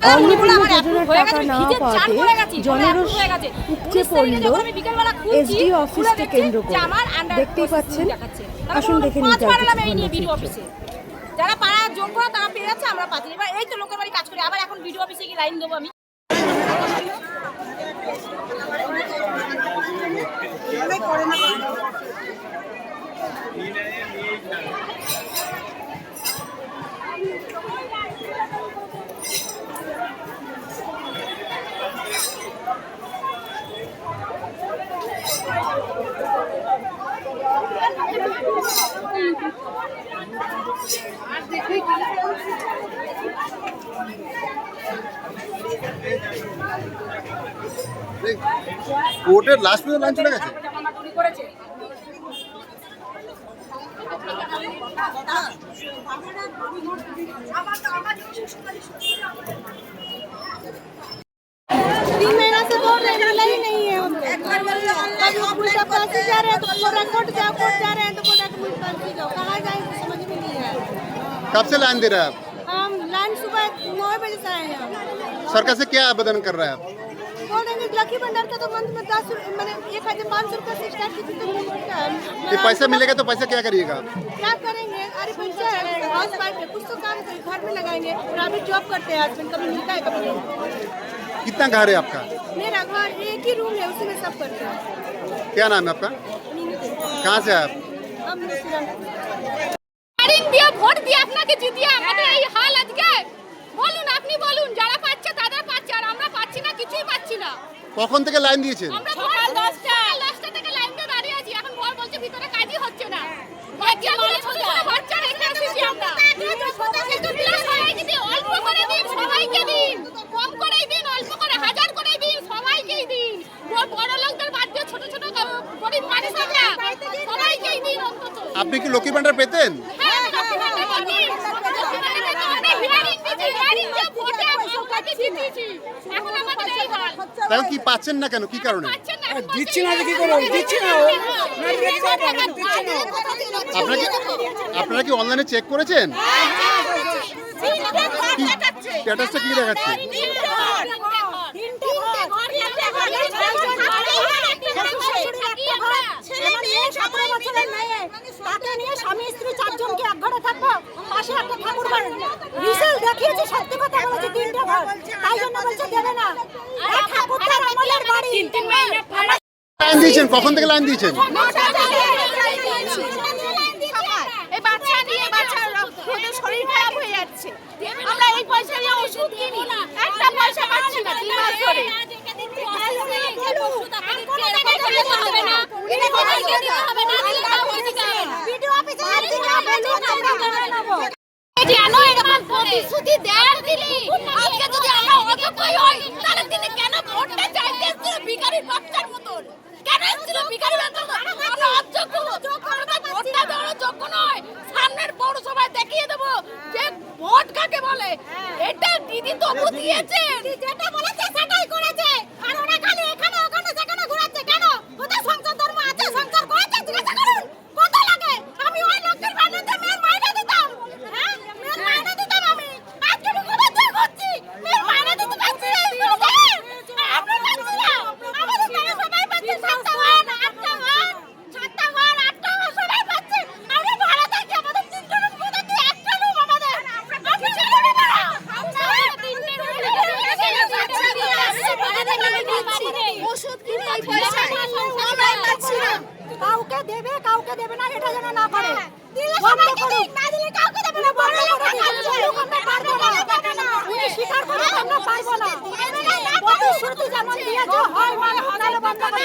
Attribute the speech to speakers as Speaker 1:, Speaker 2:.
Speaker 1: অন্নপূর্ণা যোজনার টাকা না পাওয়াতে জনরোষ উপচে পড়ল এসডিও অফিসকে কেন্দ্র করে। দেখতেই পাচ্ছেন, আসুন দেখে নিতে
Speaker 2: যারা পাড়া যোগ করা তারা পেয়ে যাচ্ছে, আমরা পাচ্ছি। এবার এই তো লোকের বাড়ি কাজ করি, আবার এখন বিডিও অফিসে গিয়ে লাইন দেবো আমি।
Speaker 3: কোর্টের লাস্ট পর্যন্ত লাইন চলে গেছে।
Speaker 4: तीन महीना से बोल रहे हैं, ही नहीं है। उल्टा पैसे जा रहे हैं तो बोला कोर्ट जा रहे हैं तो बोला पैसे जाओ, कहाँ जाएंगे समझ में नहीं है।
Speaker 3: कब से लाइन दे रहे हैं आप?
Speaker 4: हम लाइन सुबह 9 बजे से आए हैं।
Speaker 3: सरकार से क्या आवेदन कर रहे हैं आप?
Speaker 4: बोल रहे हैं लकी भंडार का तो मंथ में 10 मैंने 1500 रुपये से स्टार्ट की थी, तो
Speaker 3: ये पैसा मिलेगा तो पैसा क्या करिएगा आप?
Speaker 4: क्या करेंगे? अरे पैसा है, हाउस वाइफ है, कुछ तो काम करें, घर में लगाएंगे। प्राइवेट जॉब करते हैं हस्बैंड, कभी मिलता है कभी नहीं।
Speaker 3: कितना घर है आपका?
Speaker 4: मेरा घर एक ही रूम है, उसी में सब करते हैं।
Speaker 3: क्या नाम है आपका? कहाँ से आप?
Speaker 4: हम
Speaker 2: ভোট দিয়ে আপনাকে জিতিয়ে আমাদের এই হাল আজকে। বলুন, আপনি বলুন, যারা পাচ্ছে তাদের পাচ্ছে, আর আমরা পাচ্ছি না, কিছুই পাচ্ছি না।
Speaker 3: কখন থেকে লাইন দিয়েছেন?
Speaker 2: আমরা সকাল 10টা থেকে লাইন দিয়ে দাঁড়িয়ে আছি, এখন বল বলছে ভিতরে কাজই হচ্ছে না। বাচ্চাগুলো ছোট ছোট বাচ্চা রেখে এসেছি আমরা। সবাইকে দিন, অল্প করে দিন, সবাইকে দিন, কম করেই দিন, অল্প করে 1000 করেই দিন, সবাইকেই দিন। বড় লোকদের বাদ দিয়ে ছোট ছোট গরিব মানুষ আমরা সবাইকেই দিন অন্তত।
Speaker 3: আপনি কি লক্ষ্মী ভান্ডার পেতেন? তাহলে কি পাচ্ছেন না কেন, কি কারণে?
Speaker 5: দিচ্ছি না, কি করব, দিচ্ছি না।
Speaker 3: আপনারা কি অনলাইনে চেক করেছেন? স্ট্যাটাসটা কি দেখাচ্ছে?
Speaker 4: স্বামী স্ত্রী 4 জনকে এক ঘরে থাকবো, পাশে একটা ঠাকুর বাড়ি রিসেল দেখিয়েছে, সত্যি কথা বলেছে, 3টে ঘর, তাই জন্য বলছে দেবে না। এই ঠাকুরটার আমলের বাড়ি।
Speaker 3: লাইন দিয়েছেন, কখন থেকে লাইন দিয়েছেন?
Speaker 2: এই বাচ্চা নিয়ে ওদের শরীর খারাপ হয়ে যাচ্ছে, আমরা এই পয়সা দিয়ে ওষুধ কিনি, একটা পয়সা পাচ্ছি না 3 মাস ধরে। কেন এরকম প্রতিশ্রুতি দেন দিলি? আজকে যদি আমরা অযোগ্যই হই, তাহলে তিনি কেন ভোটটা চাইতে এসেছিল ভিখারির বাচ্চার মতন? কেন এসেছিল ভিখারির বাচ্চার মতন? আমরা অযোগ্য, আমরা ভোটটা দেওয়ার যোগ্য নয়। সামনের পৌরসভায় দেখিয়ে দেবো যে ভোট কাকে বলে। এটা দিদি তবু দিয়েছে, যেটা বলেছে সেটাই করেছে। আর ওরা খালি এখানে ওখানে সেখানে ঘোরাচ্ছে কেন? ওদের সংসার ধর্ম আছে, সংসার করেছে, জিজ্ঞাসা করুন কত লাগে। আমি ওই লোকের বাড়িতে মেয়ের মাইনে দিতাম, হ্যাঁ মেয়ের মাইনে দিতাম আমি। আজকে আমি কোথায় দিয়ে করছি? মেয়ের মাইনে দিতে পারছি না, আমরা পাচ্ছি না। আমাদের তারা সবাই পাচ্ছে, 7টা ঘর, 8টা ঘর, 7টা ঘর, 8টা ঘর সবাই পাচ্ছে। আমরা ভাড়া থাকি, আমাদের 3টা রুম কোথা দিয়ে, একটা রুম আমাদের। আপনি ছেড়ে দিন না, আমরা 3টে রুম ওষুধ কিনে এই পয়সা আমরা পাচ্ছি না। কাউকে দেবে না, এটা যেন না করে। দিলে সবাইকে দিন, না দিলে কাউকে দেবে না। বড় লোক আমরা পারবো না, উনি স্বীকার করে আমরা পারবো না। প্রতিশ্রুতি যেমন দিয়েছে হয় মানে বন্ধ করে